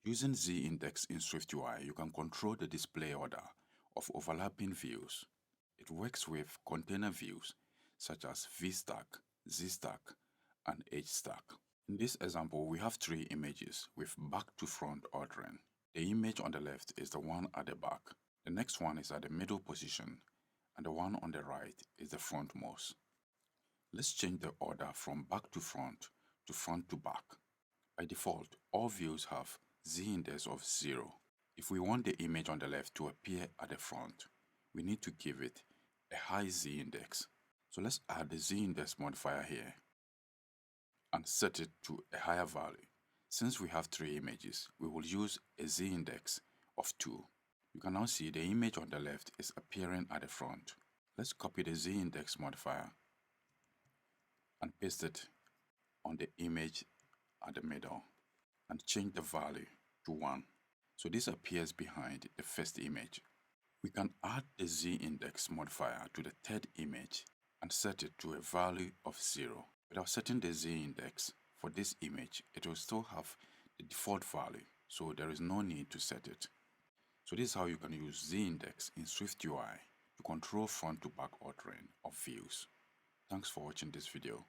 Using z-index in SwiftUI, you can control the display order of overlapping views. It works with container views such as vstack, zstack, and hstack. In this example, we have three images with back-to-front ordering. The image on the left is the one at the back. The next one is at the middle position, and the one on the right is the frontmost. Let's change the order from back to front to back. By default, all views have z-index of 0. If we want the image on the left to appear at the front, we need to give it a high z-index. So let's add the z-index modifier here and set it to a higher value. Since we have three images, we will use a z-index of 2. You can now see the image on the left is appearing at the front. Let's copy the z-index modifier and paste it on the image at the middle and change the value to 1. So this appears behind the first image. We can add the z-index modifier to the third image and set it to a value of 0. Without setting the z-index for this image, it will still have the default value, so there is no need to set it. So this is how you can use z-index in SwiftUI to control front to back ordering of views. Thanks for watching this video.